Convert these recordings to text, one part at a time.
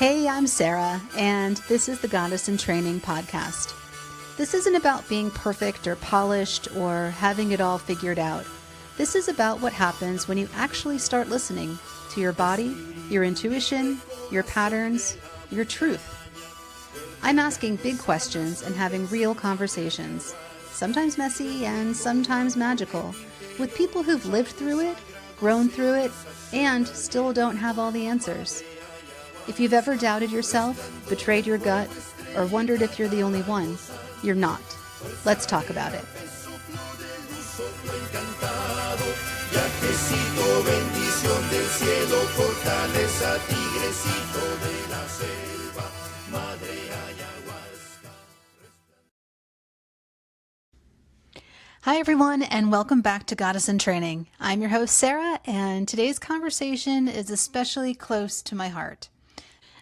Hey, I'm Sarah, and this is the Goddess in Training podcast. This isn't about being perfect or polished or having it all figured out. This is about what happens when you actually start listening to your body, your intuition, your patterns, your truth. I'm asking big questions and having real conversations, sometimes messy and sometimes magical, with people who've lived through it, grown through it, and still don't have all the answers. If you've ever doubted yourself, betrayed your gut, or wondered if you're the only one, you're not. Let's talk about it. Hi, everyone, and welcome back to Goddess in Training. I'm your host, Sarah, and today's conversation is especially close to my heart.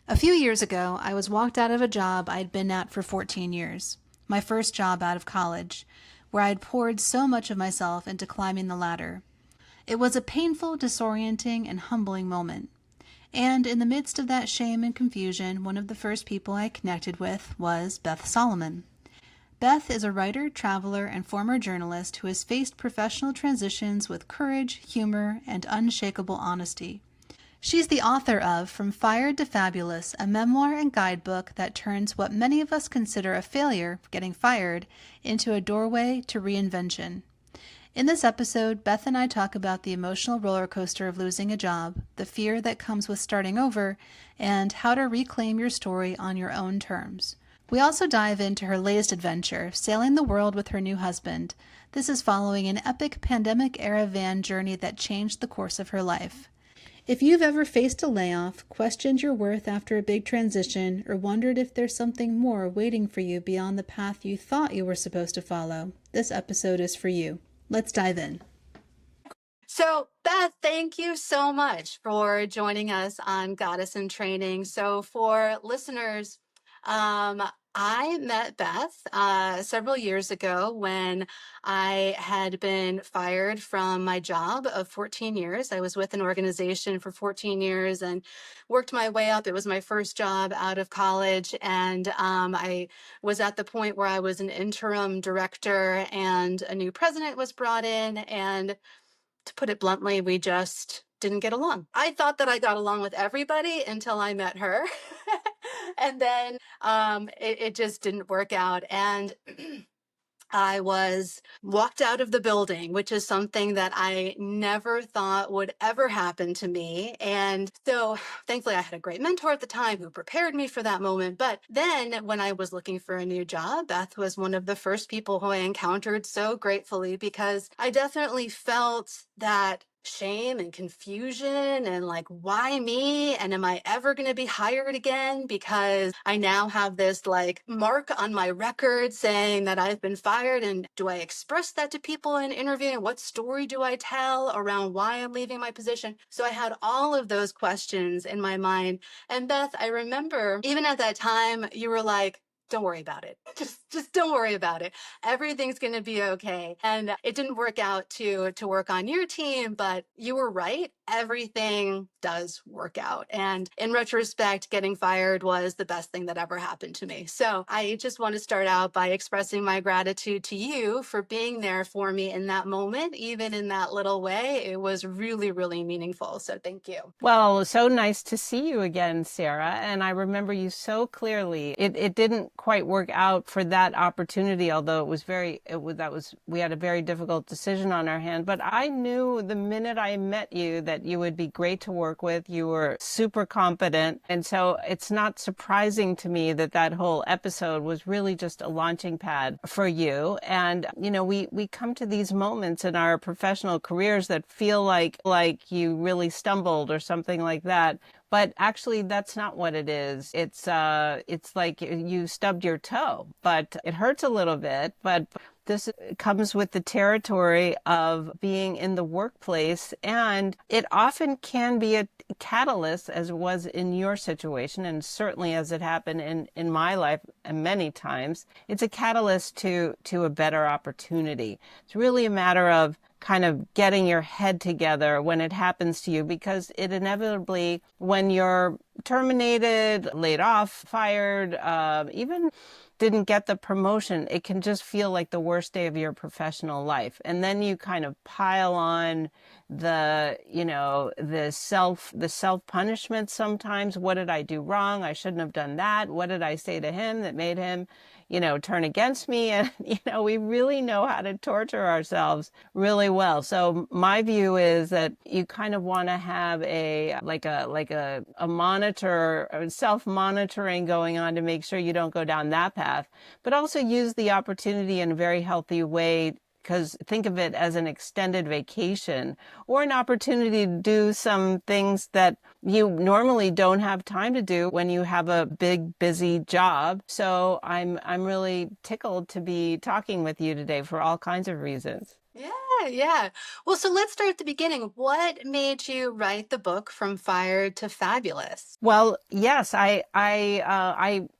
A few years ago, I was walked out of a job I'd been at for 14 years, my first job out of college, where I'd poured so much of myself into climbing the ladder. It was a painful, disorienting, and humbling moment. And in the midst of that shame and confusion, one of the first people I connected with was Beth Solomon. Beth is a writer, traveler, and former journalist who has faced professional transitions with courage, humor, and unshakable honesty. She's the author of From Fired to Fabulous, a memoir and guidebook that turns what many of us consider a failure, getting fired, into a doorway to reinvention. In this episode, Beth and I talk about the emotional roller coaster of losing a job, the fear that comes with starting over, and how to reclaim your story on your own terms. We also dive into her latest adventure, sailing the world with her new husband. This is following an epic pandemic-era van journey that changed the course of her life. If you've ever faced a layoff, questioned your worth after a big transition, or wondered if there's something more waiting for you beyond the path you thought you were supposed to follow, this episode is for you. Let's dive in. So, Beth, thank you so much for joining us on Goddess in Training. So, for listeners, I met Beth several years ago when I had been fired from my job of 14 years. I was with an organization for 14 years and worked my way up. It was my first job out of college, and I was at the point where I was an interim director and a new president was brought in, and to put it bluntly, we just didn't get along. I thought that I got along with everybody until I met her. And then it just didn't work out. And I was walked out of the building, which is something that I never thought would ever happen to me. And so thankfully I had a great mentor at the time who prepared me for that moment. But then when I was looking for a new job, Beth was one of the first people who I encountered so gratefully, because I definitely felt that shame and confusion and like, why me? And am I ever going to be hired again? Because I now have this like mark on my record saying that I've been fired. And do I express that to people in interviewing? What story do I tell around why I'm leaving my position? So I had all of those questions in my mind. And Beth, I remember even at that time, you were like, don't worry about it. Just don't worry about it. Everything's going to be okay. And it didn't work out to work on your team, but you were right. Everything does work out. And in retrospect, getting fired was the best thing that ever happened to me. So I just want to start out by expressing my gratitude to you for being there for me in that moment, even in that little way. It was really, really meaningful. So thank you. Well, so nice to see you again, Sarah. And I remember you so clearly. It didn't quite work out for that opportunity, although we had a very difficult decision on our hand. But I knew the minute I met you that you would be great to work with. You were super competent. And so it's not surprising to me that that whole episode was really just a launching pad for you. And, you know, we come to these moments in our professional careers that feel like you really stumbled or something like that. But actually, that's not what it is. It's like you stubbed your toe, but it hurts a little bit. But this comes with the territory of being in the workplace, and it often can be a catalyst, as it was in your situation, and certainly as it happened in my life many times. It's a catalyst to a better opportunity. It's really a matter of kind of getting your head together when it happens to you, because it inevitably, when you're terminated, laid off, fired, even didn't get the promotion, it can just feel like the worst day of your professional life. And then you kind of pile on the self punishment sometimes. What did I do wrong? I shouldn't have done that. What did I say to him that made him, turn against me? And, we really know how to torture ourselves really well. So my view is that you kind of want to have a monitor, self-monitoring going on to make sure you don't go down that path, but also use the opportunity in a very healthy way, because think of it as an extended vacation or an opportunity to do some things that you normally don't have time to do when you have a big, busy job. So I'm really tickled to be talking with you today for all kinds of reasons. Yeah, yeah. Well, so let's start at the beginning. What made you write the book From Fired to Fabulous? Well, yes, I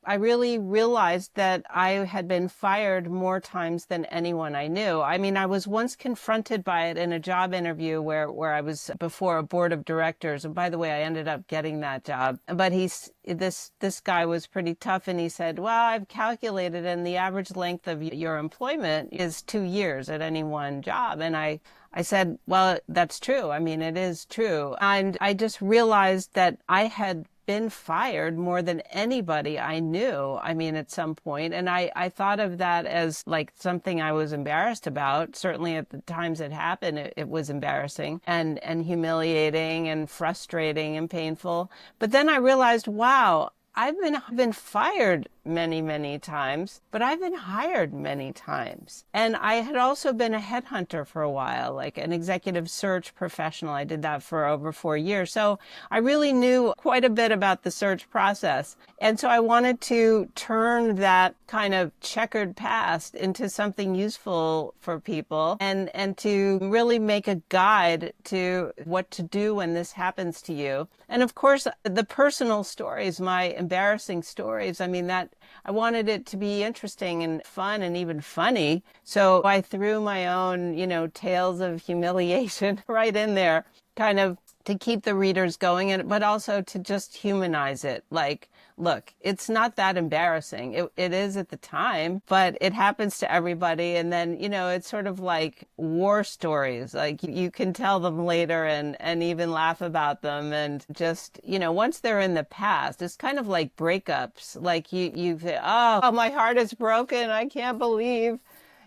really realized that I had been fired more times than anyone I knew. I mean, I was once confronted by it in a job interview where I was before a board of directors. And by the way, I ended up getting that job. But this guy was pretty tough, and he said, "Well, I've calculated, and the average length of your employment is 2 years at any one job." And I said, "Well, that's true. I mean, it is true." And I just realized that I had been fired more than anybody I knew, I mean, at some point. And I thought of that as like something I was embarrassed about. Certainly at the times it happened, it was embarrassing and humiliating and frustrating and painful. But then I realized, wow, I've been fired many, many times, but I've been hired many times. And I had also been a headhunter for a while, like an executive search professional. I did that for over 4 years. So I really knew quite a bit about the search process. And so I wanted to turn that kind of checkered past into something useful for people, and to really make a guide to what to do when this happens to you. And of course, the personal stories, my embarrassing stories, I mean, that I wanted it to be interesting and fun and even funny. So I threw my own, tales of humiliation right in there, kind of to keep the readers going, but also to just humanize it. Like, look, it's not that embarrassing. It is at the time, but it happens to everybody. And then, it's sort of like war stories. Like you can tell them later and even laugh about them. And just, once they're in the past, it's kind of like breakups. Like you say, oh, my heart is broken. I can't believe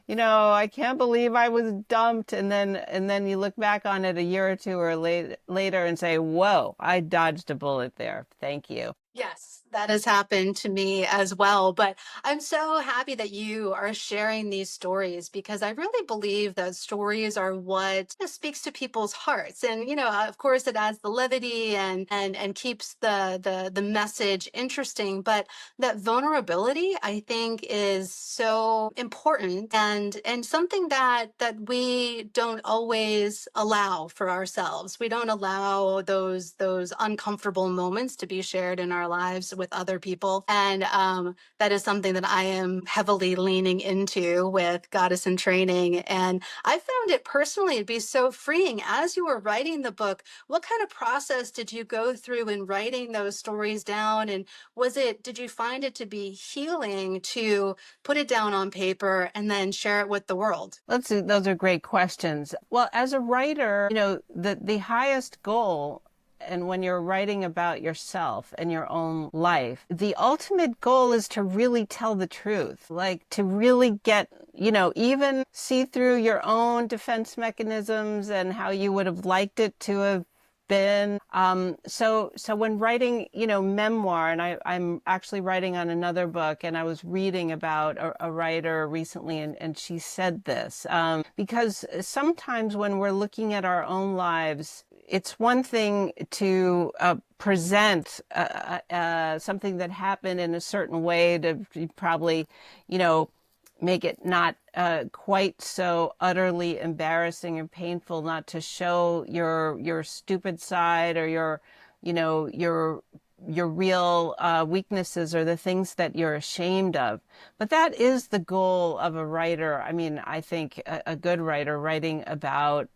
I was dumped. And then you look back on it a year or two or later and say, whoa, I dodged a bullet there. Thank you. Yes, that has happened to me as well. But I'm so happy that you are sharing these stories, because I really believe that stories are what speaks to people's hearts. And, of course, it adds the levity and keeps the message interesting. But that vulnerability, I think, is so important, and something that we don't always allow for ourselves. We don't allow those uncomfortable moments to be shared in our lives with other people. And that is something that I am heavily leaning into with Goddess in Training. And I found it personally to be so freeing. As you were writing the book, what kind of process did you go through in writing those stories down? And did you find it to be healing to put it down on paper and then share it with the world? Those are great questions. Well, as a writer, the highest goal, and when you're writing about yourself and your own life, the ultimate goal is to really tell the truth, like to really get, even see through your own defense mechanisms and how you would have liked it to have been. So when writing, memoir, and I'm actually writing on another book, and I was reading about a writer recently, and she said this, because sometimes when we're looking at our own lives, it's one thing to present something that happened in a certain way to probably, make it not quite so utterly embarrassing and painful, not to show your stupid side or your your real weaknesses or the things that you're ashamed of. But that is the goal of a writer. I mean, I think a good writer writing about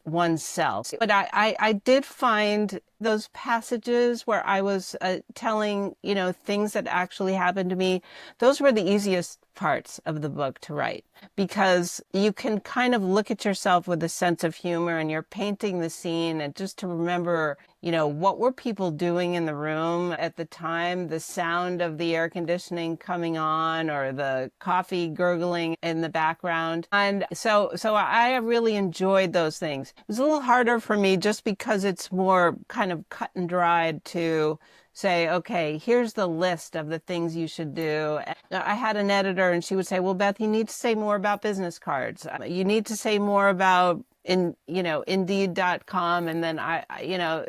oneself. But I did find those passages where I was telling, things that actually happened to me. Those were the easiest parts of the book to write because you can kind of look at yourself with a sense of humor and you're painting the scene and just to remember, what were people doing in the room at the time, the sound of the air conditioning coming on or the coffee gurgling in the background. And so I really enjoyed those things. It was a little harder for me just because it's more kind of cut and dried to say, okay, here's the list of the things you should do. I had an editor and she would say, well, Beth, you need to say more about business cards. You need to say more about Indeed.com. And then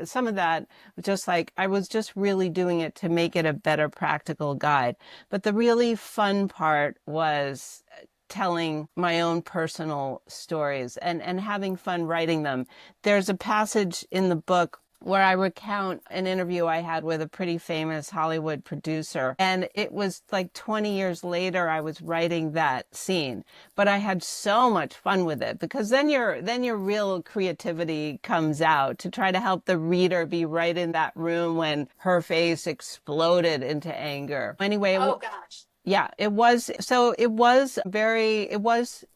some of that was just like, I was just really doing it to make it a better practical guide. But the really fun part was telling my own personal stories and having fun writing them. There's a passage in the book where I recount an interview I had with a pretty famous Hollywood producer. And it was like 20 years later, I was writing that scene. But I had so much fun with it because then your real creativity comes out to try to help the reader be right in that room when her face exploded into anger. Anyway, Oh gosh. yeah, it was. So it was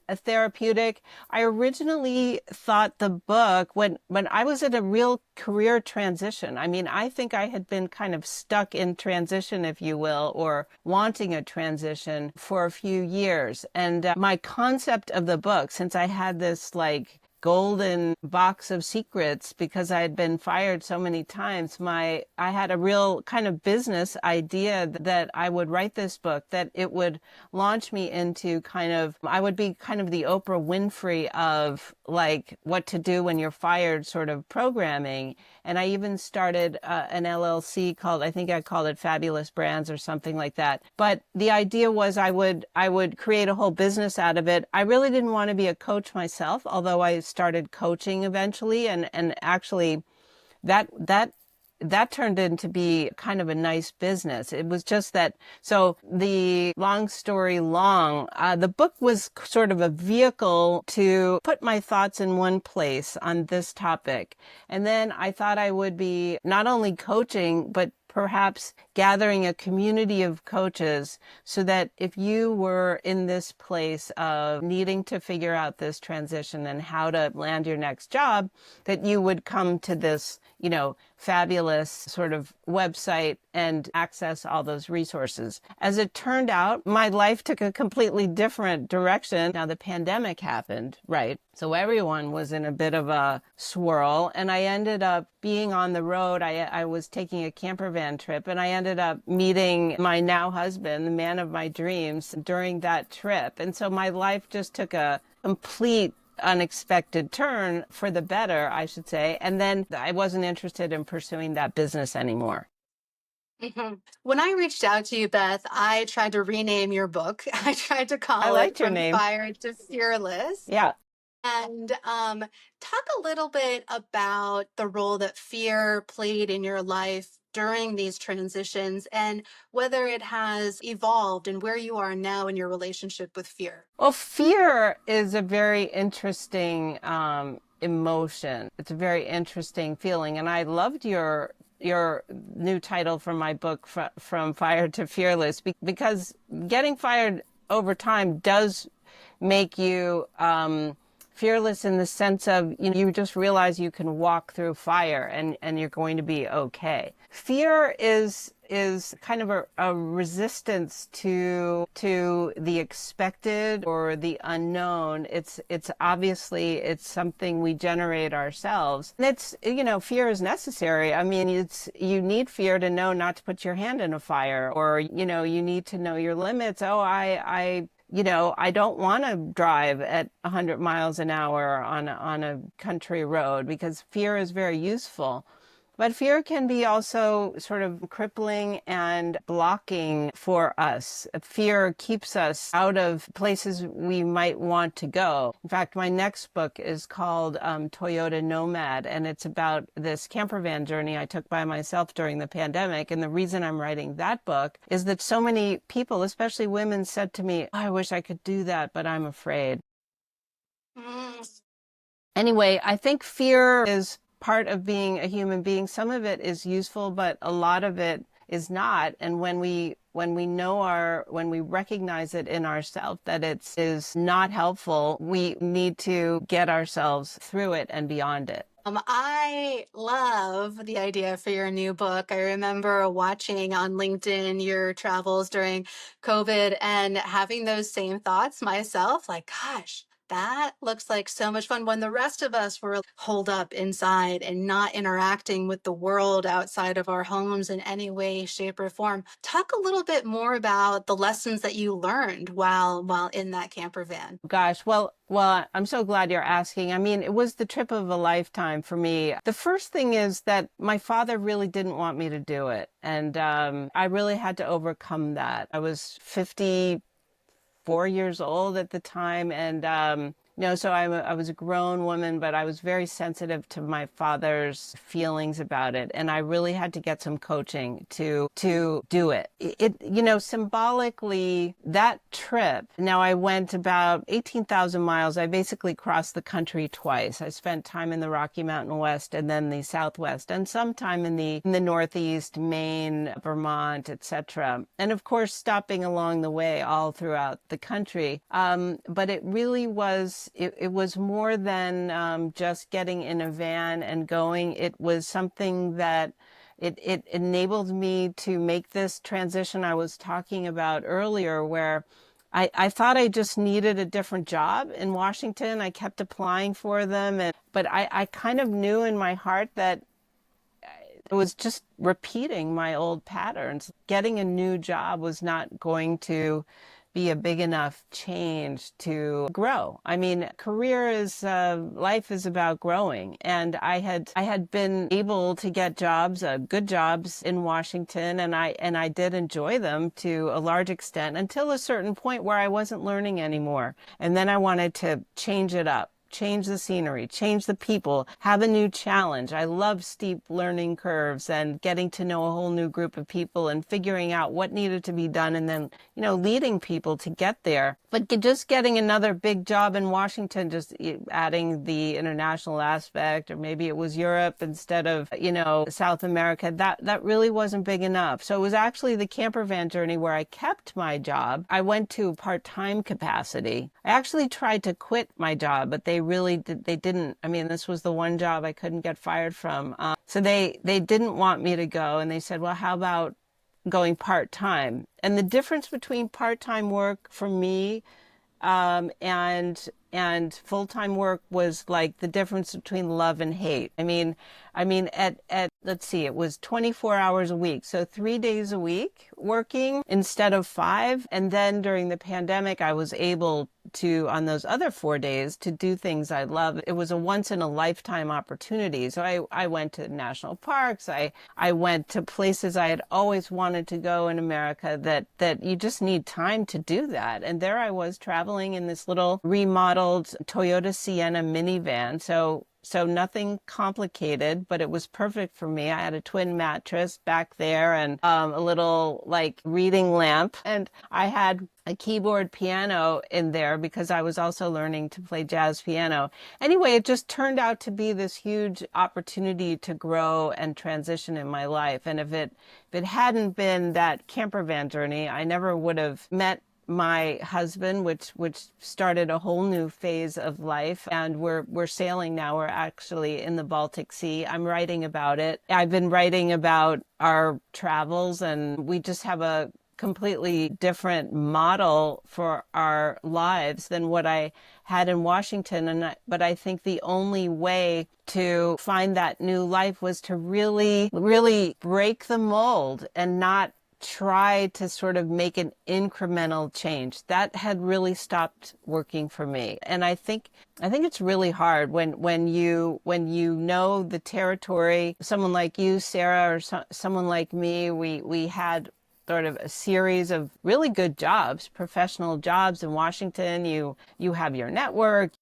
a therapeutic. I originally thought the book when I was in a real career transition. I mean, I think I had been kind of stuck in transition, if you will, or wanting a transition for a few years. And my concept of the book, since I had this like golden box of secrets because I had been fired so many times. I had a real kind of business idea that I would write this book, that it would launch me into I would be kind of the Oprah Winfrey of like what to do when you're fired sort of programming. And I even started an LLC I think I called it Fabulous Brands or something like that. But the idea was I would create a whole business out of it. I really didn't want to be a coach myself, although I started coaching eventually. And actually that turned into be kind of a nice business. It was just that, so the long story long, the book was sort of a vehicle to put my thoughts in one place on this topic. And then I thought I would be not only coaching, but perhaps gathering a community of coaches so that if you were in this place of needing to figure out this transition and how to land your next job, that you would come to this, fabulous sort of website and access all those resources. As it turned out, my life took a completely different direction. Now the pandemic happened, right? So everyone was in a bit of a swirl and I ended up being on the road. I was taking a camper van trip and I ended up meeting my now husband, the man of my dreams, during that trip. And so my life just took a complete unexpected turn for the better, I should say. And then I wasn't interested in pursuing that business anymore. When I reached out to you, Beth, I tried to rename your book. I tried to I call it liked your From name. Fire to Fearless. Yeah. And talk a little bit about the role that fear played in your life during these transitions and whether it has evolved and where you are now in your relationship with fear. Well, fear is a very interesting emotion. It's a very interesting feeling. And I loved your new title for my book, From Fire to Fearless, because getting fired over time does make you fearless in the sense of, you just realize you can walk through fire and you're going to be okay. Fear is kind of a resistance to the expected or the unknown. It's obviously it's something we generate ourselves. And it's, fear is necessary. I mean, you need fear to know not to put your hand in a fire, or, you need to know your limits. Oh, I don't want to drive at 100 miles an hour on a country road, because fear is very useful. But fear can be also sort of crippling and blocking for us. Fear keeps us out of places we might want to go. In fact, my next book is called Toyota Nomad, and it's about this camper van journey I took by myself during the pandemic. And the reason I'm writing that book is that so many people, especially women, said to me, "Oh, I wish I could do that, but I'm afraid." Anyway, I think fear is part of being a human being. Some of it is useful, but a lot of it is not. And when we recognize it in ourselves that it is not helpful, we need to get ourselves through it and beyond it. I love the idea for your new book. I remember watching on LinkedIn your travels during COVID and having those same thoughts myself, like, gosh, that looks like so much fun when the rest of us were holed up inside and not interacting with the world outside of our homes in any way, shape, or form. Talk a little bit more about the lessons that you learned while in that camper van. Gosh, I'm so glad you're asking. I mean, it was the trip of a lifetime for me. The first thing is that my father really didn't want me to do it. And I really had to overcome that. I was 54 years old at the time. And, so I was a grown woman, but I was very sensitive to my father's feelings about it. And I really had to get some coaching to do it. Symbolically, that trip, now I went about 18,000 miles. I basically crossed the country twice. I spent time in the Rocky Mountain West and then the Southwest, and some time in the Northeast, Maine, Vermont, etc. And of course, stopping along the way all throughout the country. But it really was, it was more than just getting in a van and going. It was something that it enabled me to make this transition I was talking about earlier, where I thought I just needed a different job in Washington. I kept applying for them, but I kind of knew in my heart that it was just repeating my old patterns. Getting a new job was not going to be a big enough change to grow. I mean, life is about growing. And I had been able to get jobs, good jobs in Washington, and I did enjoy them to a large extent until a certain point where I wasn't learning anymore. And then I wanted to change it up. Change the scenery, change the people, have a new challenge. I love steep learning curves and getting to know a whole new group of people and figuring out what needed to be done and then, leading people to get there. But just getting another big job in Washington, just adding the international aspect, or maybe it was Europe instead of, South America, that really wasn't big enough. So it was actually the camper van journey where I kept my job. I went to part-time capacity. I actually tried to quit my job, but they didn't. I mean, this was the one job I couldn't get fired from. So they didn't want me to go. And they said, well, how about going part-time? And the difference between part-time work for me and full-time work was like the difference between love and hate. I mean, at let's see, it was 24 hours a week. So 3 days a week working instead of 5. And then during the pandemic, I was able to, on those other 4 days, to do things I love. It was a once in a lifetime opportunity. So I went to national parks. I went to places I had always wanted to go in America that you just need time to do that. And there I was traveling in this little remodeled Toyota Sienna minivan. So nothing complicated, but it was perfect for me. I had a twin mattress back there and a little like reading lamp. And I had a keyboard piano in there because I was also learning to play jazz piano. Anyway, it just turned out to be this huge opportunity to grow and transition in my life. And if it hadn't been that camper van journey, I never would have met my husband, which started a whole new phase of life. And we're sailing now. We're actually in the Baltic Sea. I'm writing about it. I've been writing about our travels, and we just have a completely different model for our lives than what I had in Washington. But I think the only way to find that new life was to really, really break the mold and not try to sort of make an incremental change. That had really stopped working for me. And I think it's really hard when you know the territory. Someone like you, Sarah, or someone like me, we had sort of a series of really good jobs, professional jobs in Washington. You have your network,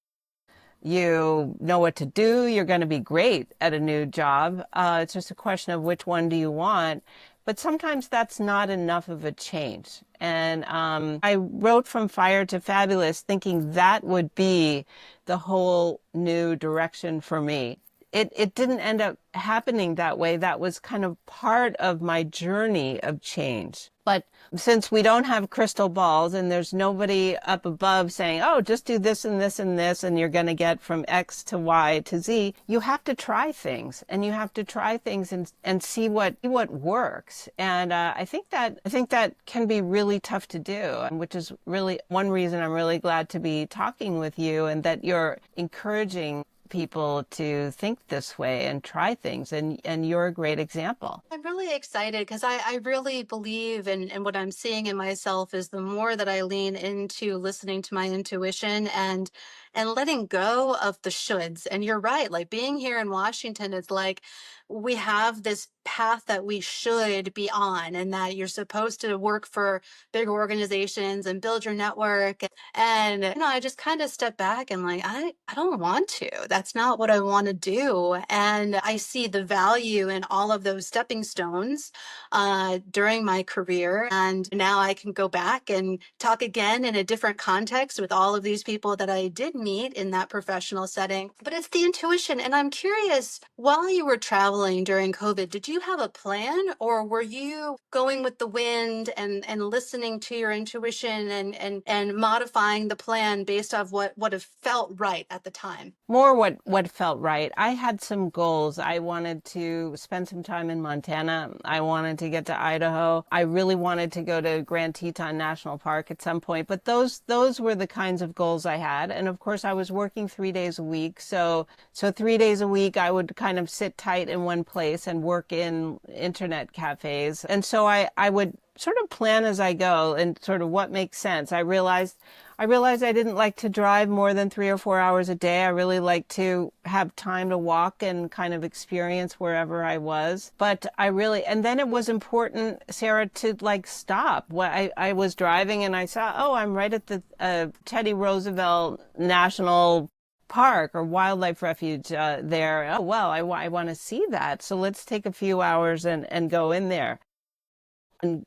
you know what to do, you're going to be great at a new job. It's just a question of which one do you want. But sometimes that's not enough of a change. And I wrote From Fire to Fabulous thinking that would be the whole new direction for me. It didn't end up happening that way. That was kind of part of my journey of change. But since we don't have crystal balls and there's nobody up above saying, oh, just do this and this and this, and you're going to get from X to Y to Z, you have to try things, and you have to try things and see what works. And I think that can be really tough to do, which is really one reason I'm really glad to be talking with you, and that you're encouraging people to think this way and try things, and you're a great example. I'm really excited because I really believe in what I'm seeing in myself is the more that I lean into listening to my intuition and letting go of the shoulds. And you're right, like being here in Washington, it's like we have this path that we should be on, and that you're supposed to work for big organizations and build your network. And I just kind of step back and like, I don't want to. That's not what I want to do. And I see the value in all of those stepping stones during my career. And now I can go back and talk again in a different context with all of these people that I did meet in that professional setting. But it's the intuition. And I'm curious, while you were traveling during COVID, did you have a plan, or were you going with the wind and listening to your intuition and modifying the plan based off what have felt right at the time? More what felt right. I had some goals. I wanted to spend some time in Montana. I wanted to get to Idaho. I really wanted to go to Grand Teton National Park at some point. But those were the kinds of goals I had. And of course, I was working 3 days a week. So 3 days a week, I would kind of sit tight in one place and work in internet cafes. And so I would sort of plan as I go and sort of what makes sense. I realized I didn't like to drive more than 3 or 4 hours a day. I really like to have time to walk and kind of experience wherever I was. But and then it was important, Sarah, to like stop. I was driving and I saw, oh, I'm right at the Teddy Roosevelt National Park or Wildlife Refuge there. Oh, well, I want to see that. So let's take a few hours and go in there.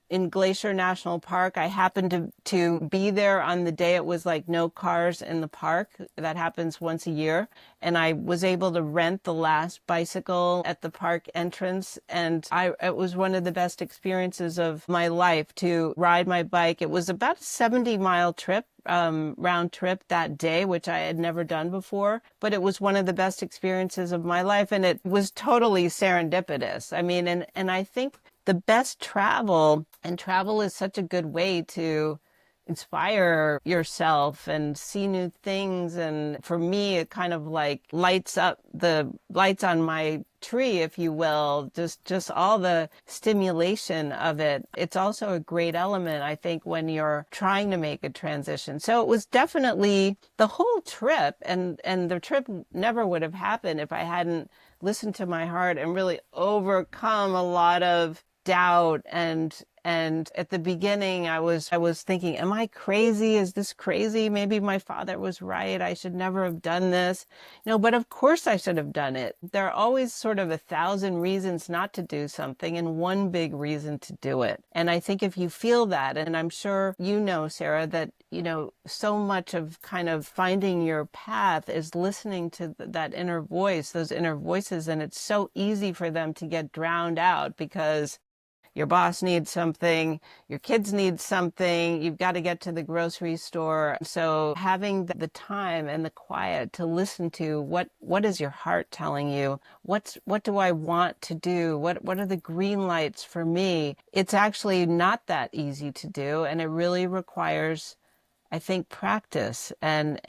In Glacier National Park, I happened to be there on the day it was like no cars in the park. That happens once a year. And I was able to rent the last bicycle at the park entrance. And it was one of the best experiences of my life to ride my bike. It was about a 70-mile trip. Round trip that day, which I had never done before, but it was one of the best experiences of my life, and it was totally serendipitous. I mean, and I think the best travel, and travel is such a good way to inspire yourself and see new things. And for me, it kind of like lights up the lights on my tree, if you will, just all the stimulation of it. It's also a great element, I think, when you're trying to make a transition. So it was definitely the whole trip, and the trip never would have happened if I hadn't listened to my heart and really overcome a lot of doubt. And at the beginning, I was thinking, am I crazy? Is this crazy? Maybe my father was right. I should never have done this. But of course I should have done it. There are always sort of 1,000 reasons not to do something and one big reason to do it. And I think if you feel that, and I'm sure Sarah, that, so much of kind of finding your path is listening to that inner voice, those inner voices. And it's so easy for them to get drowned out because your boss needs something, your kids need something, you've got to get to the grocery store. So having the time and the quiet to listen to what is your heart telling you? What do I want to do? What are the green lights for me? It's actually not that easy to do, and it really requires I think, practice and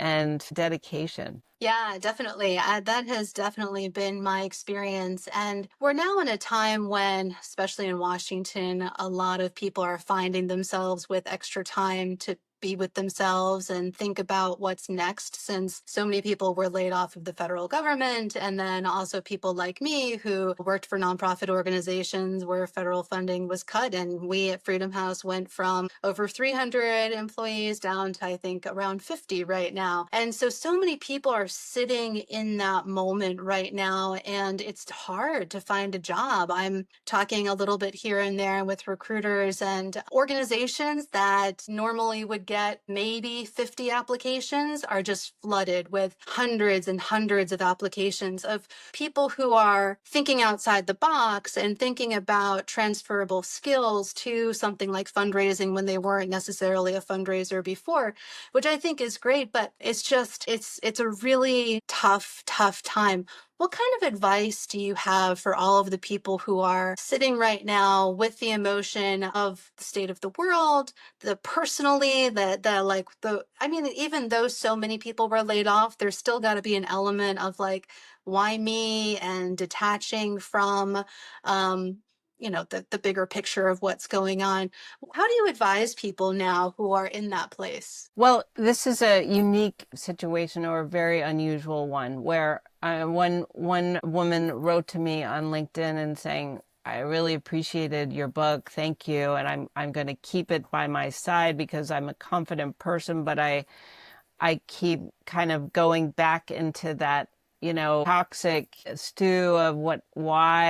dedication. Yeah, definitely. That has definitely been my experience. And we're now in a time when, especially in Washington, a lot of people are finding themselves with extra time to be with themselves and think about what's next, since so many people were laid off of the federal government. And then also people like me who worked for nonprofit organizations where federal funding was cut. And we at Freedom House went from over 300 employees down to, I think, around 50 right now. And so many people are sitting in that moment right now, and it's hard to find a job. I'm talking a little bit here and there with recruiters and organizations that normally would get maybe 50 applications are just flooded with hundreds and hundreds of applications of people who are thinking outside the box and thinking about transferable skills to something like fundraising when they weren't necessarily a fundraiser before, which I think is great, but it's a really tough time. What kind of advice do you have for all of the people who are sitting right now with the emotion of the state of the world, the personally, I mean, even though so many people were laid off, there's still got to be an element of like, why me, and detaching from, the bigger picture of what's going on. How do you advise people now who are in that place? Well, this is a unique situation, or a very unusual one, where one woman wrote to me on LinkedIn and saying, "I really appreciated your book. Thank you. And I'm going to keep it by my side because I'm a confident person, but I keep kind of going back into that, toxic stew of why,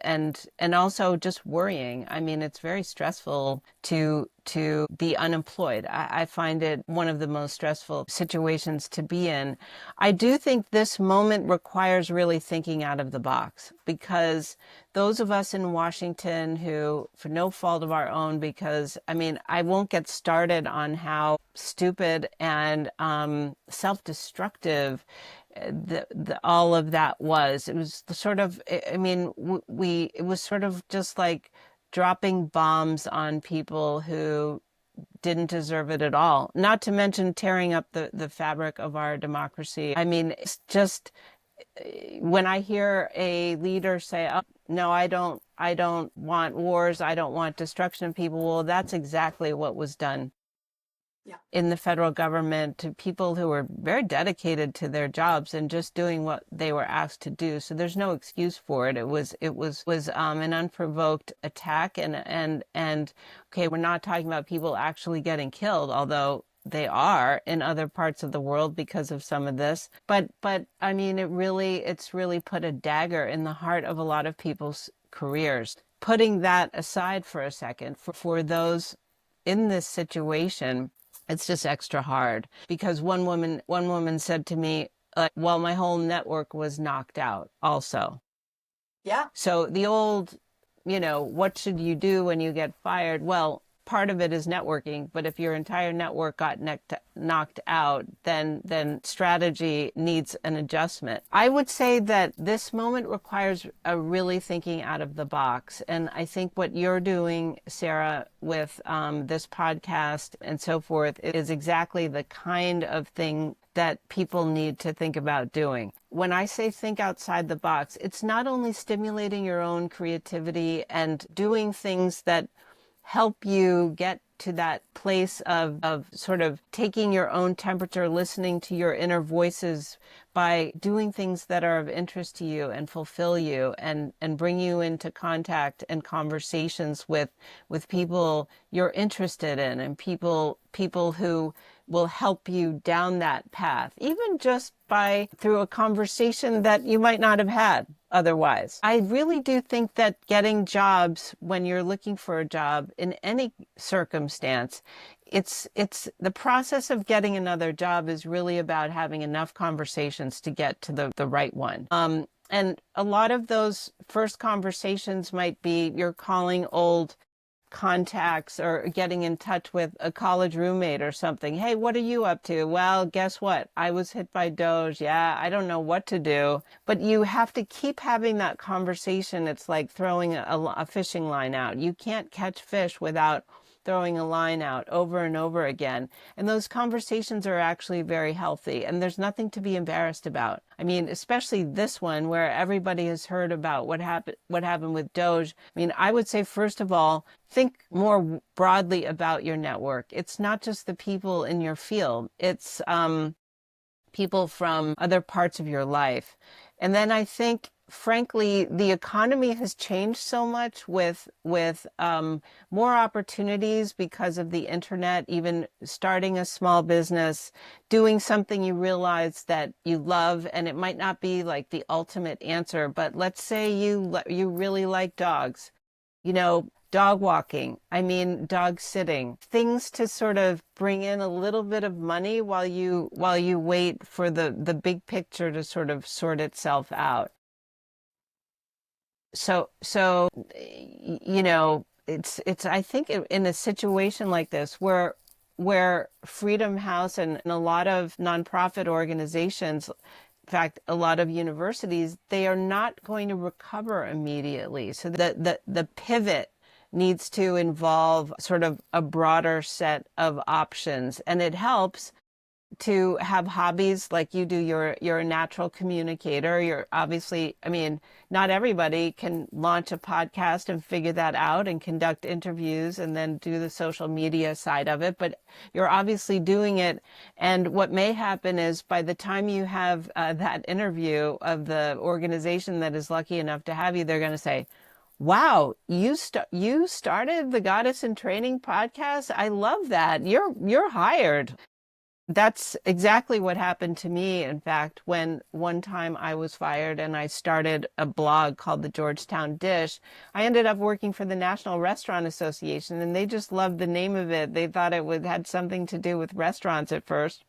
and also just worrying. I mean, it's very stressful to be unemployed. I find it one of the most stressful situations to be in. I do think this moment requires really thinking out of the box, because those of us in Washington who, for no fault of our own, because I mean, I won't get started on how stupid and self-destructive all of that was. It was sort of, I mean, it was sort of just like dropping bombs on people who didn't deserve it at all. Not to mention tearing up the fabric of our democracy. I mean, it's just, when I hear a leader say, "Oh, no, I don't want wars. I don't want destruction of people." Well, that's exactly what was done Yeah. in the federal government to people who were very dedicated to their jobs and just doing what they were asked to do. So there's no excuse for it. It was an unprovoked attack, and okay, we're not talking about people actually getting killed, although they are in other parts of the world because of some of this. But I mean, it's really put a dagger in the heart of a lot of people's careers. Putting that aside for a second, for those in this situation, it's just extra hard, because one woman said to me, well, my whole network was knocked out also. Yeah. So the old, what should you do when you get fired? Well, part of it is networking, but if your entire network got knocked out, then strategy needs an adjustment. I would say that this moment requires a really thinking out of the box. And I think what you're doing, Sarah, with this podcast and so forth, is exactly the kind of thing that people need to think about doing. When I say think outside the box, it's not only stimulating your own creativity and doing things that help you get to that place of sort of taking your own temperature, listening to your inner voices by doing things that are of interest to you and fulfill you, and bring you into contact and conversations with people you're interested in, and people who will help you down that path, even just through a conversation that you might not have had otherwise. I really do think that getting jobs, when you're looking for a job in any circumstance, it's the process of getting another job is really about having enough conversations to get to the right one. And a lot of those first conversations might be you're calling old contacts or getting in touch with a college roommate or something. "Hey, what are you up to?" "Well, guess what? I was hit by Doge. Yeah, I don't know what to do." But you have to keep having that conversation. It's like throwing a fishing line out. You can't catch fish without throwing a line out over and over again. And those conversations are actually very healthy, and there's nothing to be embarrassed about. I mean, especially this one where everybody has heard about what happened with Doge. I mean, I would say, first of all, think more broadly about your network. It's not just the people in your field. It's people from other parts of your life. And then I think, frankly, the economy has changed so much with more opportunities because of the internet, even starting a small business, doing something you realize that you love, and it might not be like the ultimate answer, but let's say you really like dogs, dog walking, I mean, dog sitting, things to sort of bring in a little bit of money while you wait for the big picture to sort of sort itself out. So it's I think in a situation like this where Freedom House and a lot of nonprofit organizations, in fact, a lot of universities, they are not going to recover immediately. So the pivot needs to involve sort of a broader set of options. And it helps to have hobbies like you do. You're a natural communicator. You're obviously, I mean, not everybody can launch a podcast and figure that out and conduct interviews and then do the social media side of it, but you're obviously doing it. And what may happen is by the time you have that interview of the organization that is lucky enough to have you, they're going to say, "Wow, you started the Goddess in Training podcast. I love that. You're hired." That's exactly what happened to me. In fact, when one time I was fired and I started a blog called the Georgetown Dish, I ended up working for the National Restaurant Association, and they just loved the name of it. They thought it would had something to do with restaurants at first.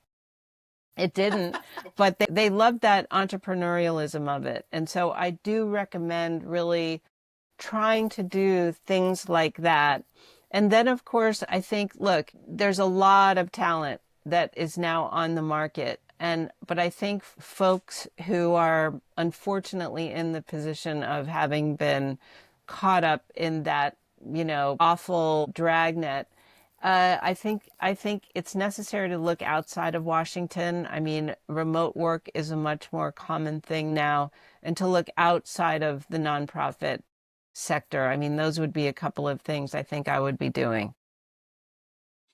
It didn't, but they loved that entrepreneurialism of it. And so I do recommend really trying to do things like that. And then, of course, I think, look, there's a lot of talent that is now on the market. But I think folks who are unfortunately in the position of having been caught up in that, awful dragnet, I think it's necessary to look outside of Washington. I mean, remote work is a much more common thing now, and to look outside of the nonprofit sector. I mean, those would be a couple of things I think I would be doing.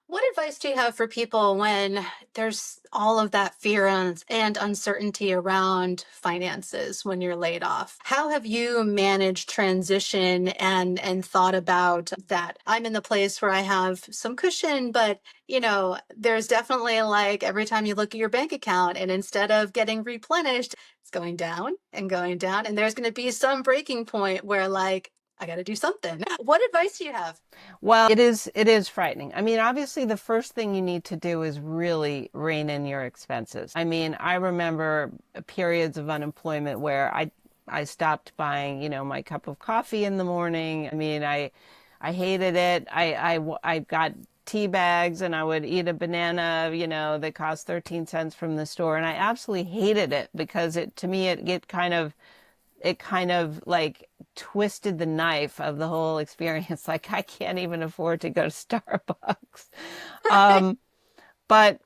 What advice do you have for people when there's all of that fear and uncertainty around finances when you're laid off? How have you managed transition and thought about that? I'm in the place where I have some cushion, but there's definitely like every time you look at your bank account and instead of getting replenished, it's going down and going down. And there's going to be some breaking point where like, I got to do something. What advice do you have? Well, it is frightening. I mean, obviously the first thing you need to do is really rein in your expenses. I mean, I remember periods of unemployment where I stopped buying, my cup of coffee in the morning. I mean, I hated it. I got tea bags and I would eat a banana, that cost 13 cents from the store, and I absolutely hated it because to me it kind of like twisted the knife of the whole experience. Like I can't even afford to go to Starbucks. Um, but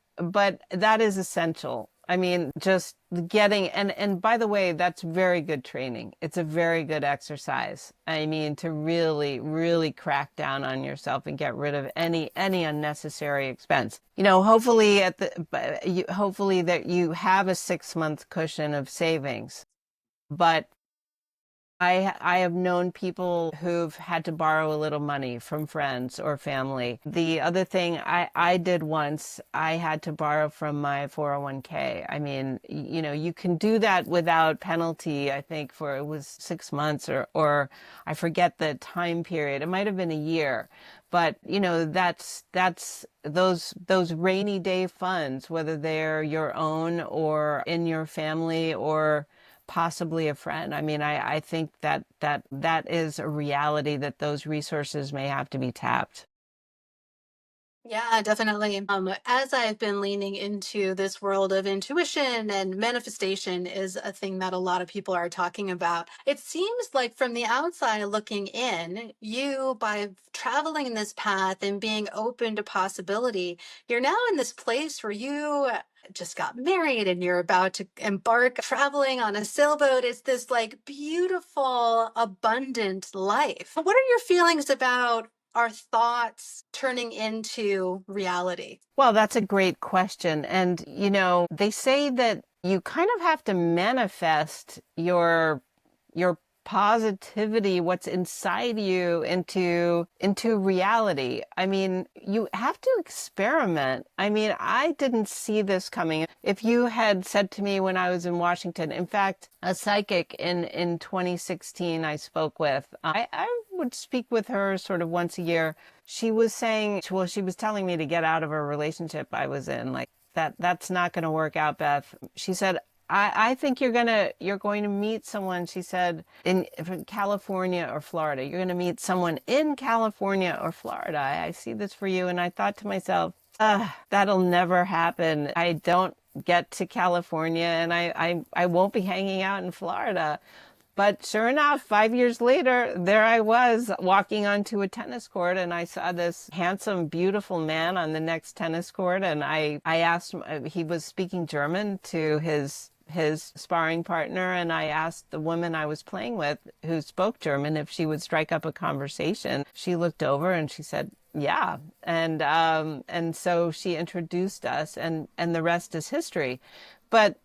that is essential. I mean, just getting and by the way, that's very good training. It's a very good exercise. I mean, to really, really crack down on yourself and get rid of any unnecessary expense. Hopefully that you have a 6 month cushion of savings. But I have known people who've had to borrow a little money from friends or family. The other thing I did once, I had to borrow from my 401k. I mean, you can do that without penalty, I think, for it was 6 months or I forget the time period. It might have been a year. But, that's those rainy day funds, whether they're your own or in your family or possibly a friend. I mean, I think that is a reality that those resources may have to be tapped. Yeah, definitely. As I've been leaning into this world of intuition and manifestation is a thing that a lot of people are talking about. It seems like from the outside looking in, you, by traveling this path and being open to possibility, you're now in this place where you just got married and you're about to embark traveling on a sailboat. It's this like beautiful, abundant life. What are your feelings about our thoughts turning into reality? Well, that's a great question. And, they say that you kind of have to manifest your positivity, what's inside you into reality. I mean, you have to experiment. I mean, I didn't see this coming. If you had said to me when I was in Washington, in fact, a psychic in 2016 I spoke with, I would speak with her sort of once a year. She was saying, well, she was telling me to get out of a relationship I was in, like that's not going to work out, Beth. She said, I think you're going to meet someone, she said, in California or Florida. You're going to meet someone in California or Florida. I see this for you. And I thought to myself, that'll never happen. I don't get to California and I won't be hanging out in Florida. But sure enough, 5 years later, there I was walking onto a tennis court and I saw this handsome, beautiful man on the next tennis court. And I asked him, he was speaking German to his sparring partner. And I asked the woman I was playing with who spoke German if she would strike up a conversation. She looked over and she said, yeah. And so she introduced us and the rest is history. But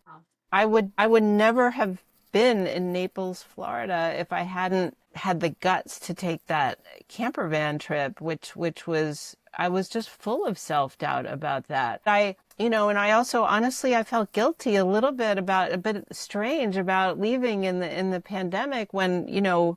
I would never have been in Naples, Florida if I hadn't had the guts to take that camper van trip, which was I was just full of self-doubt about that. And I also honestly I felt guilty a bit strange about leaving in the pandemic when,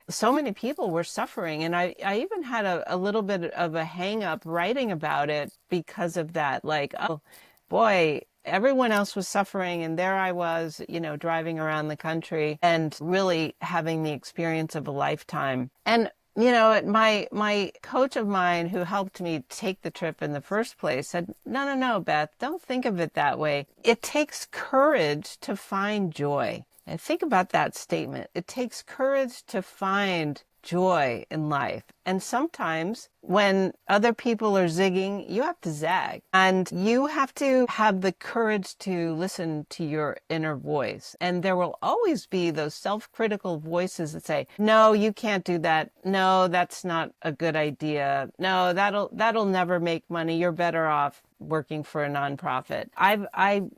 so many people were suffering. And I even had a little bit of a hang up writing about it because of that. Like, oh boy, everyone else was suffering and there I was, driving around the country and really having the experience of a lifetime. And my coach of mine who helped me take the trip in the first place said, no, no, no, Beth, don't think of it that way. It takes courage to find joy. And think about that statement. It takes courage to find joy in life. And sometimes when other people are zigging, you have to zag. And you have to have the courage to listen to your inner voice. And there will always be those self-critical voices that say, no, you can't do that. No, that's not a good idea. No, that'll never make money. You're better off working for a nonprofit. I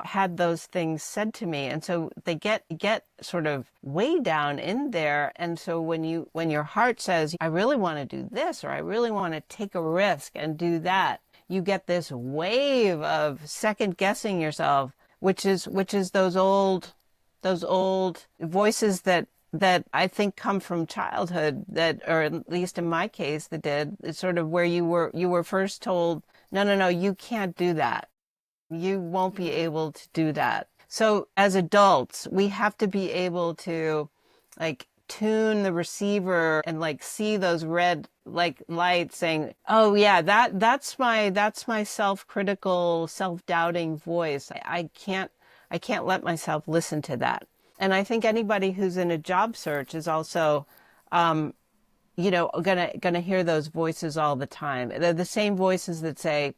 had those things said to me. And so they get sort of way down in there. And so when your heart says, I really want to do this, or I really want to take a risk and do that, you get this wave of second guessing yourself, which is those old voices that I think come from childhood, that, or at least in my case, that did. It's sort of where you were first told, no, no, no, you can't do that. You won't be able to do that. So as adults, we have to be able to like tune the receiver and like see those red like lights saying, oh yeah, that's my self-critical, self-doubting voice. I can't let myself listen to that. And I think anybody who's in a job search is also gonna hear those voices all the time. They're the same voices that say,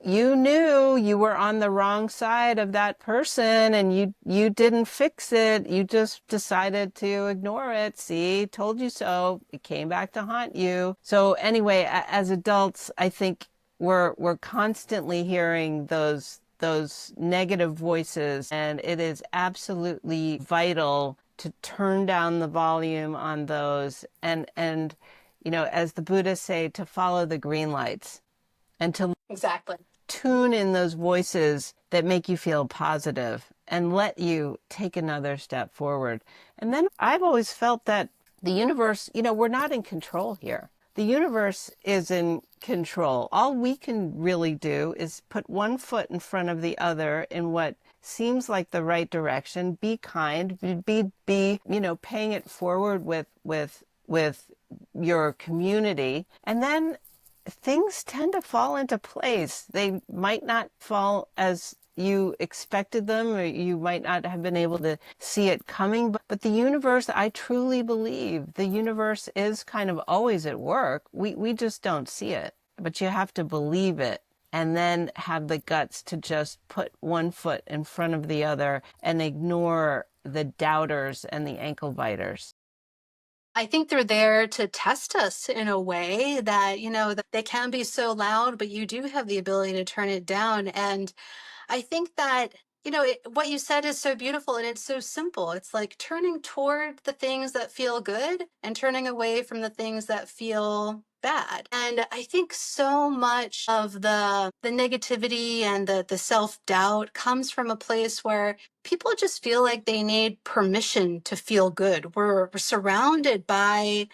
you knew you were on the wrong side of that person and you didn't fix it. You just decided to ignore it. See, told you so. It came back to haunt you. So anyway, as adults, I think we're constantly hearing those negative voices, and it is absolutely vital to turn down the volume on those and as the Buddhists say, to follow the green lights and to Exactly. tune in those voices that make you feel positive and let you take another step forward. And then I've always felt that the universe, we're not in control here. The universe is in control. All we can really do is put one foot in front of the other in what seems like the right direction. Be kind, be paying it forward with your community. And then things tend to fall into place. They might not fall as you expected them, or you might not have been able to see it coming. But the universe, I truly believe the universe is kind of always at work. We just don't see it, but you have to believe it and then have the guts to just put one foot in front of the other and ignore the doubters and the ankle biters. I think they're there to test us in a way that, that they can be so loud, but you do have the ability to turn it down. And I think that, what you said is so beautiful and it's so simple. It's like turning toward the things that feel good and turning away from the things that feel bad. And I think so much of the negativity and the self-doubt comes from a place where people just feel like they need permission to feel good. We're surrounded by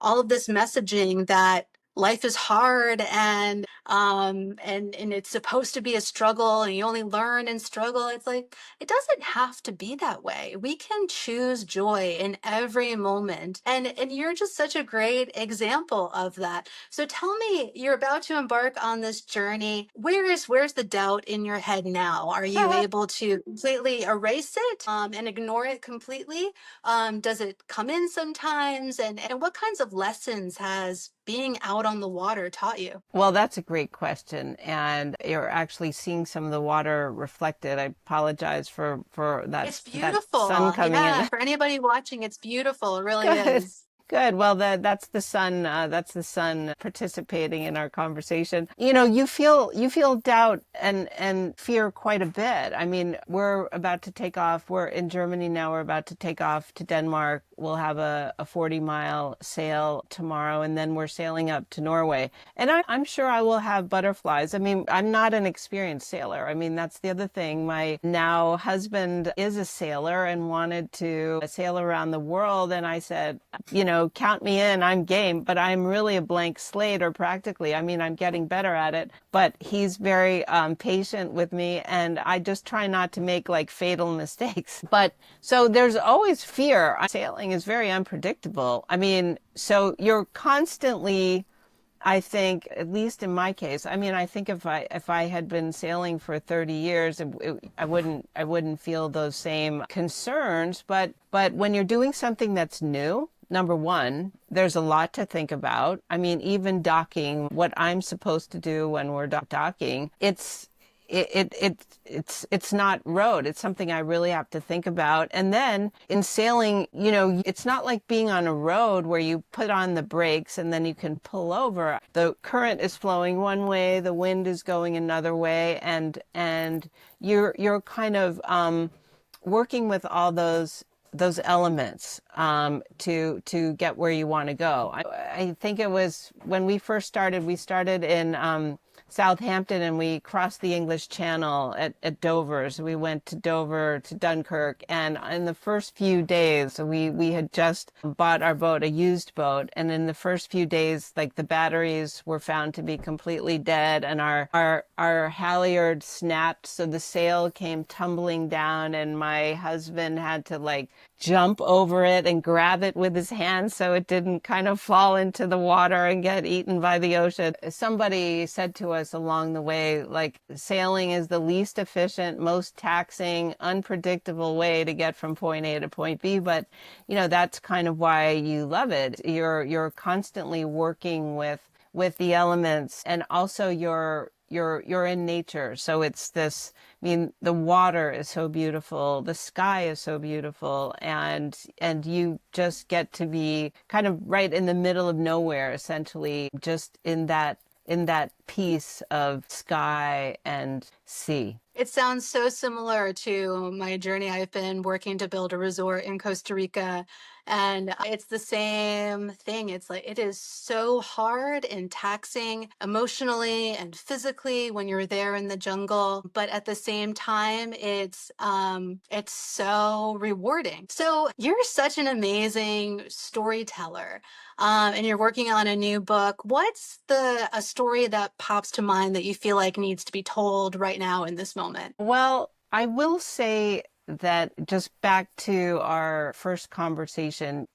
all of this messaging that life is hard and it's supposed to be a struggle and you only learn in struggle. It's like it doesn't have to be that way. We can choose joy in every moment. And you're just such a great example of that. So tell me, you're about to embark on this journey. Where's the doubt in your head now? Are you able to completely erase it and ignore it completely? Does it come in sometimes? And what kinds of lessons has being out on the water taught you? Well, that's a great question. And you're actually seeing some of the water reflected. I apologize for It's that sun beautiful. coming Yeah. in. For anybody watching, it's beautiful. It really Good. is. Good. Well, that's the sun. That's the sun participating in our conversation. You feel doubt and fear quite a bit. I mean, we're about to take off. We're in Germany now. We're about to take off to Denmark. We'll have a 40-mile sail tomorrow, and then we're sailing up to Norway. And I'm sure I will have butterflies. I mean, I'm not an experienced sailor. I mean, that's the other thing. My now husband is a sailor and wanted to sail around the world, and I said, count me in, I'm game, but I'm really a blank slate, or practically. I mean, I'm getting better at it, but he's very patient with me, and I just try not to make like fatal mistakes. But so there's always fear. Sailing is very unpredictable. I mean, so you're constantly, I think, at least in my case, I mean, I think if I had been sailing for 30 years, I wouldn't feel those same concerns. But when you're doing something that's new, number one, there's a lot to think about. I mean, even docking, what I'm supposed to do when we're docking, it's not road. It's something I really have to think about. And then in sailing, it's not like being on a road where you put on the brakes and then you can pull over. The current is flowing one way, the wind is going another way, and you're kind of working with all those elements to get where you want to go. I think it was when we first started. We started in Southampton, and we crossed the English Channel at Dover. So we went to Dover, to Dunkirk, and in the first few days, so we had just bought our boat, a used boat, and in the first few days, like the batteries were found to be completely dead, and our halyard snapped, so the sail came tumbling down, and my husband had to like jump over it and grab it with his hands so it didn't kind of fall into the water and get eaten by the ocean. Somebody said to us along the way, like, sailing is the least efficient, most taxing, unpredictable way to get from point A to point B. But, that's kind of why you love it. You're constantly working with the elements, and also you're in nature. So it's this, I mean, the water is so beautiful, the sky is so beautiful, and you just get to be kind of right in the middle of nowhere, essentially, just in that piece of sky and sea. It sounds so similar to my journey. I've been working to build a resort in Costa Rica, and it's the same thing. It's like it is so hard and taxing emotionally and physically when you're there in the jungle, but at the same time, it's so rewarding. So you're such an amazing storyteller, and you're working on a new book. What's a story that pops to mind that you feel like needs to be told right now in this moment? Well, I will say that, just back to our first conversation,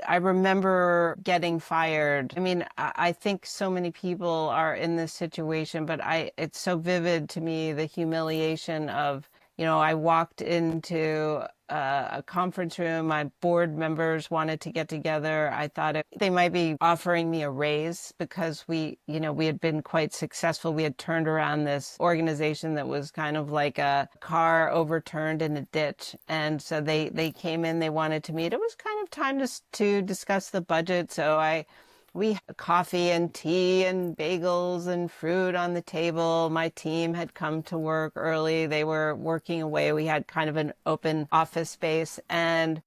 I remember getting fired. I mean, I think so many people are in this situation, but it's so vivid to me, the humiliation of, I walked into a conference room. My board members wanted to get together. I thought they might be offering me a raise because we had been quite successful. We had turned around this organization that was kind of like a car overturned in a ditch. And so they came in, they wanted to meet. It was kind of time to discuss the budget. So we had coffee and tea and bagels and fruit on the table. My team had come to work early. They were working away. We had kind of an open office space. And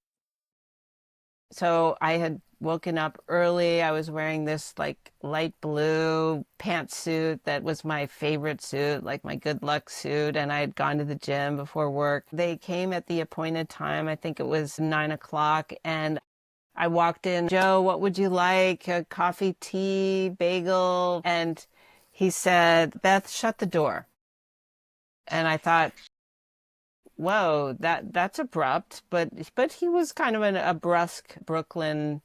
so I had woken up early. I was wearing this like light blue pantsuit that was my favorite suit, like my good luck suit. And I had gone to the gym before work. They came at the appointed time. I think it was 9 o'clock. And I walked in, Joe, what would you like? A coffee, tea, bagel? And he said, Beth, shut the door. And I thought, whoa, that's abrupt. But he was kind of a brusque Brooklyn,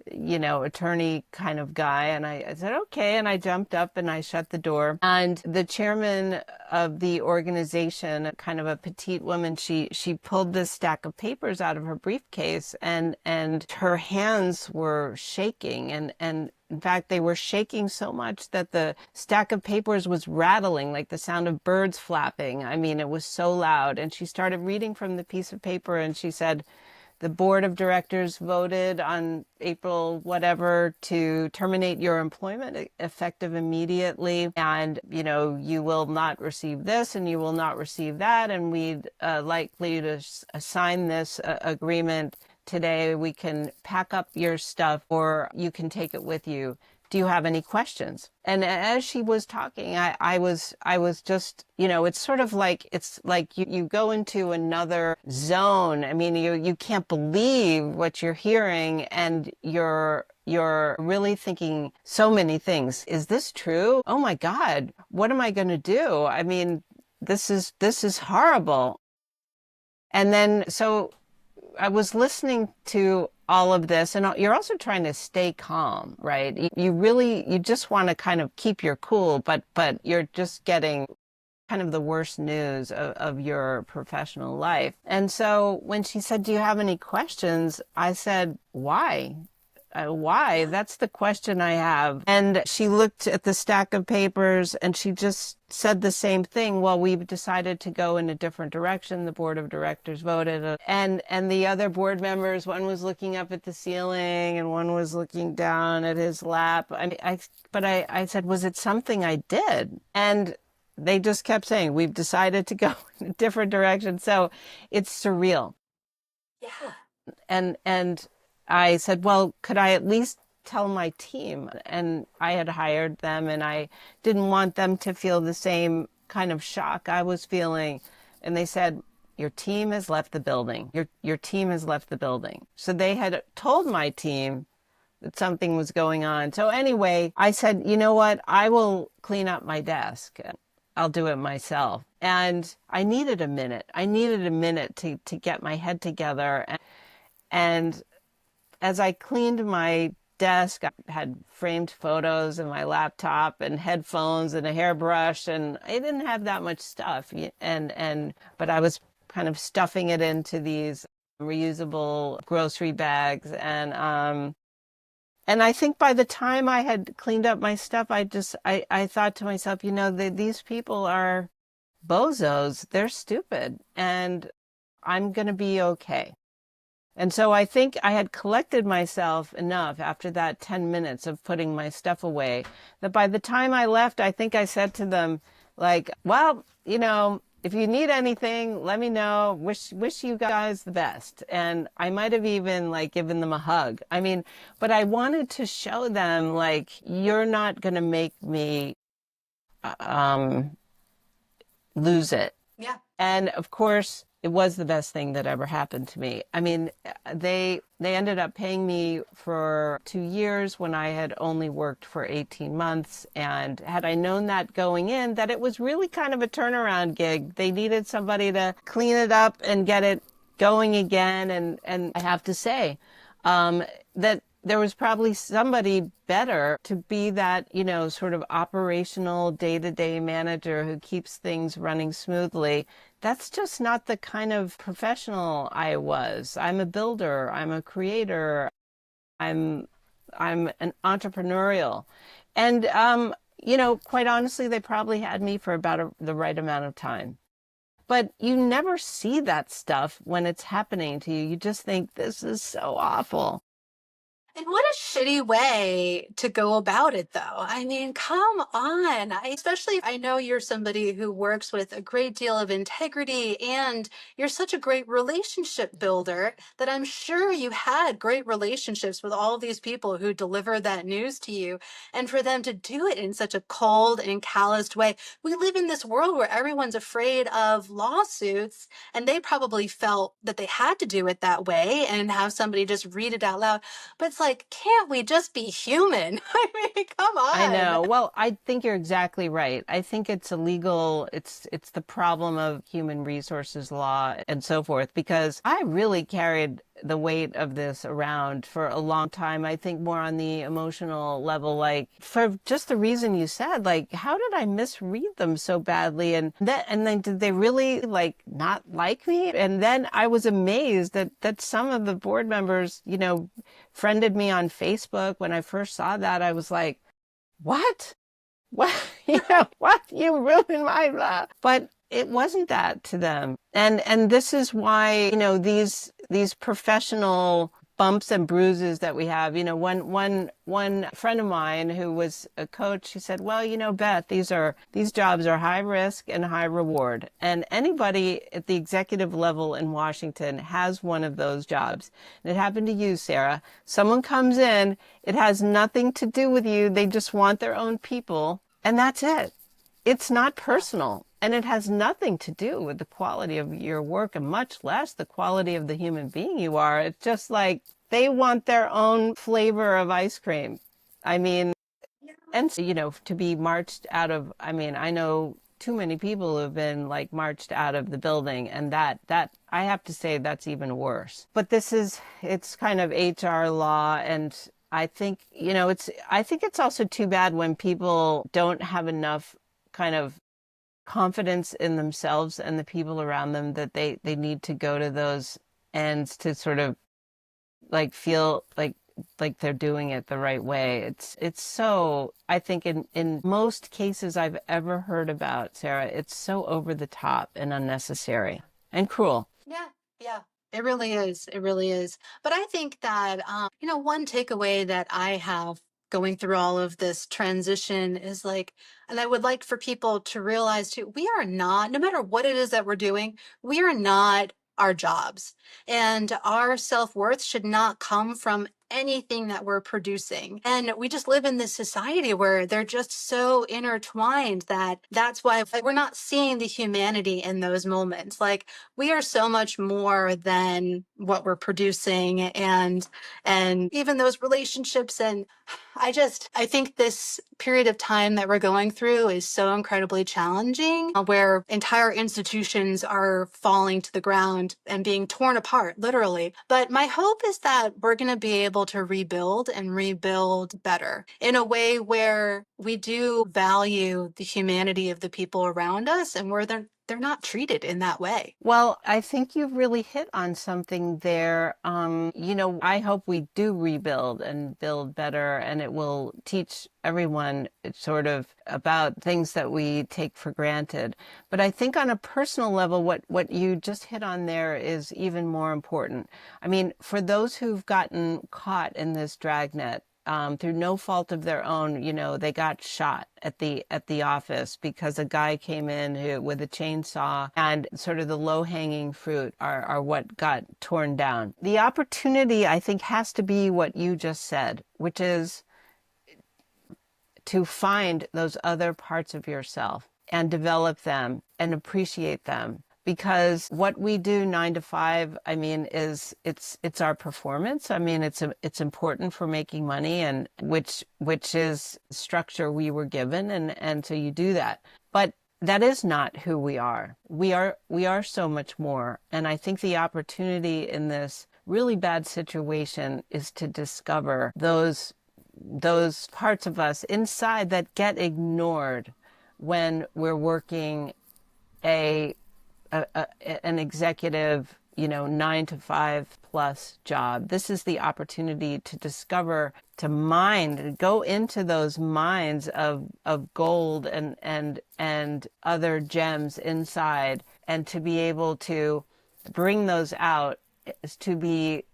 attorney kind of guy. And I said, okay. And I jumped up and I shut the door. And the chairman of the organization, kind of a petite woman, she pulled this stack of papers out of her briefcase and her hands were shaking. And in fact, they were shaking so much that the stack of papers was rattling like the sound of birds flapping. I mean, it was so loud. And she started reading from the piece of paper and she said, the board of directors voted on April whatever to terminate your employment effective immediately. And, you will not receive this and you will not receive that. And we'd likely to sign this agreement today. We can pack up your stuff or you can take it with you. Do you have any questions? And as she was talking, I was just, it's like you go into another zone. I mean, you can't believe what you're hearing and you're really thinking so many things. Is this true? Oh my God, what am I going to do? I mean, this is horrible. And then, so I was listening to all of this, and you're also trying to stay calm, right? You just want to kind of keep your cool, but you're just getting kind of the worst news of your professional life. And so when she said, do you have any questions? I said, why? Why? That's the question I have. And she looked at the stack of papers and she just said the same thing. Well, we've decided to go in a different direction. The board of directors voted. And the other board members, one was looking up at the ceiling and one was looking down at his lap. I said, was it something I did? And they just kept saying, we've decided to go in a different direction. So it's surreal. Yeah. And I said, well, could I at least tell my team? And I had hired them and I didn't want them to feel the same kind of shock I was feeling. And they said, your team has left the building. Your team has left the building. So they had told my team that something was going on. So anyway, I said, you know what? I will clean up my desk. I'll do it myself. And I needed a minute. I needed a minute to get my head together. And as I cleaned my desk, I had framed photos in my laptop and headphones and a hairbrush, and I didn't have that much stuff. But I was kind of stuffing it into these reusable grocery bags. And I think by the time I had cleaned up my stuff, I thought to myself, these people are bozos. They're stupid, and I'm going to be okay. And so I think I had collected myself enough after that 10 minutes of putting my stuff away that by the time I left, I think I said to them, like, well, if you need anything, let me know. Wish you guys the best. And I might have even given them a hug. I mean, but I wanted to show them you're not going to make me lose it. Yeah. And of course, it was the best thing that ever happened to me. I mean, they ended up paying me for 2 years when I had only worked for 18 months. And had I known that going in, that it was really kind of a turnaround gig. They needed somebody to clean it up and get it going again. And I have to say, that there was probably somebody better to be that, sort of operational day-to-day manager who keeps things running smoothly. That's just not the kind of professional I was. I'm a builder, I'm a creator, I'm I'm an entrepreneurial. And quite honestly, they probably had me for about the right amount of time. But you never see that stuff when it's happening to you. You just think this is so awful. And what a shitty way to go about it, though. I mean, come on. Especially, I know you're somebody who works with a great deal of integrity and you're such a great relationship builder that I'm sure you had great relationships with all of these people who deliver that news to you. And for them to do it in such a cold and calloused way, we live in this world where everyone's afraid of lawsuits, and they probably felt that they had to do it that way and have somebody just read it out loud. But it's like, can't we just be human? I mean, come I on. know. Well, I think you're exactly right. I think it's illegal. It's the problem of human resources law and so forth, because I really carried the weight of this around for a long time. I think more on the emotional level, like for just the reason you said, like, how did I misread them so badly? And then did they really like not like me? And then I was amazed that some of the board members, friended me on Facebook. When I first saw that, I was like, what? What? What? You ruined my life. But it wasn't that to them. And this is why, these professional bumps and bruises that we have, one friend of mine who was a coach, she said, well, Beth, these jobs are high risk and high reward. And anybody at the executive level in Washington has one of those jobs. And it happened to you, Sarah. Someone comes in, it has nothing to do with you. They just want their own people, and that's it. It's not personal, and it has nothing to do with the quality of your work, and much less the quality of the human being you are. It's just like they want their own flavor of ice cream. I mean, and to be marched out of, I mean, I know too many people who have been like marched out of the building, and that I have to say that's even worse. But it's kind of HR law, and I think, I think it's also too bad when people don't have enough kind of confidence in themselves and the people around them that they need to go to those ends to sort of like feel like they're doing it the right way. It's so, I think in most cases I've ever heard about, Sarah, it's so over the top and unnecessary and cruel. Yeah, yeah. It really is. It really is. But I think that, one takeaway that I have going through all of this transition is like, and I would like for people to realize too, we are not, no matter what it is that we're doing, we are not our jobs. And our self-worth should not come from anything that we're producing. And we just live in this society where they're just so intertwined that that's why we're not seeing the humanity in those moments. Like, we are so much more than what we're producing, and even those relationships. And I think this period of time that we're going through is so incredibly challenging, where entire institutions are falling to the ground and being torn apart, literally. But my hope is that we're going to be able to rebuild and rebuild better in a way where we do value the humanity of the people around us, and where they're not treated in that way. Well, I think you've really hit on something there. I hope we do rebuild and build better, and it will teach everyone sort of about things that we take for granted. But I think on a personal level, what you just hit on there is even more important. I mean, for those who've gotten caught in this dragnet, through no fault of their own, they got shot at the office because a guy came in with a chainsaw, and sort of the low-hanging fruit are what got torn down. The opportunity, I think, has to be what you just said, which is to find those other parts of yourself and develop them and appreciate them. Because what we do 9 to 5, I mean, it's our performance. I mean, it's important for making money, and which is structure we were given, and so you do that. But that is not who we are. We are so much more. And I think the opportunity in this really bad situation is to discover those parts of us inside that get ignored when we're working an executive, 9 to 5 plus job. This is the opportunity to discover, to mine, go into those mines of gold and other gems inside, and to be able to bring those out, is to be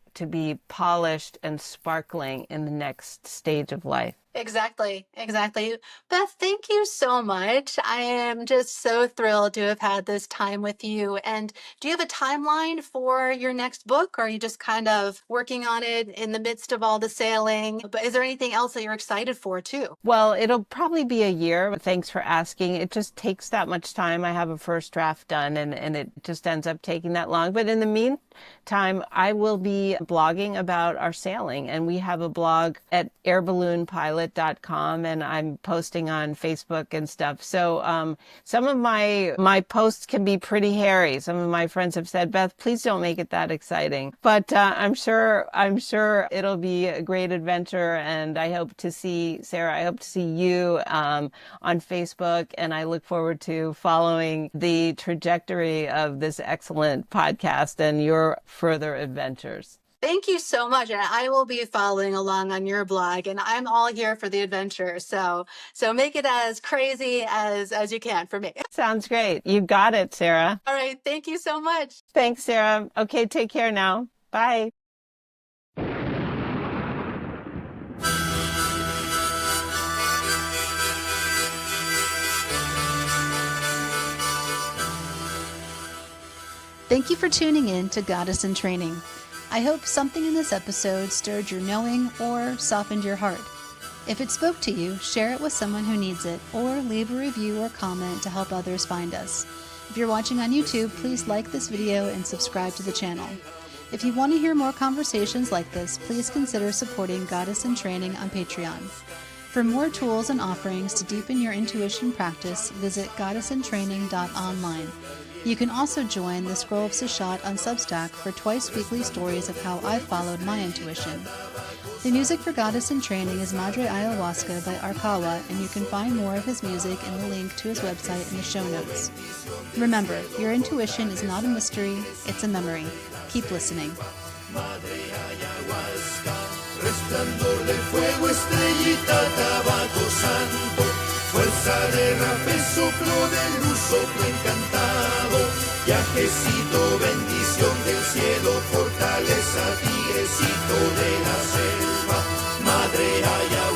polished and sparkling in the next stage of life. Exactly, exactly. Beth, thank you so much. I am just so thrilled to have had this time with you. And do you have a timeline for your next book? Or are you just kind of working on it in the midst of all the sailing? But is there anything else that you're excited for too? Well, it'll probably be a year. Thanks for asking. It just takes that much time. I have a first draft done, and it just ends up taking that long. But in the meantime, I will be blogging about our sailing, and we have a blog at airballoonpilot.com, and I'm posting on Facebook and stuff. So some of my posts can be pretty hairy. Some of my friends have said, Beth, please don't make it that exciting. But I'm sure it'll be a great adventure, and I hope to see Sarah. I hope to see you on Facebook, and I look forward to following the trajectory of this excellent podcast and your further adventures. Thank you so much. And I will be following along on your blog, and I'm all here for the adventure. So make it as crazy as you can for me. Sounds great. You got it, Sarah. All right. Thank you so much. Thanks, Sarah. Okay, take care now. Bye. Thank you for tuning in to Goddess in Training. I hope something in this episode stirred your knowing or softened your heart. If it spoke to you, share it with someone who needs it, or leave a review or comment to help others find us. If you're watching on YouTube, please like this video and subscribe to the channel. If you want to hear more conversations like this, please consider supporting Goddess in Training on Patreon. For more tools and offerings to deepen your intuition practice, visit goddessintraining.online. You can also join the Scroll of Seshat on Substack for twice-weekly stories of how I followed my intuition. The music for Goddess in Training is Madre Ayahuasca by Arkawa, and you can find more of his music in the link to his website in the show notes. Remember, your intuition is not a mystery, it's a memory. Keep listening. Madre Ayahuasca, resplandor del fuego, estrellita, tabaco santo, fuerza de rape, soplo de luz, soplo encantado, viajecito, bendición del cielo, fortaleza, tigrecito de la selva, Madre Ayahuasca.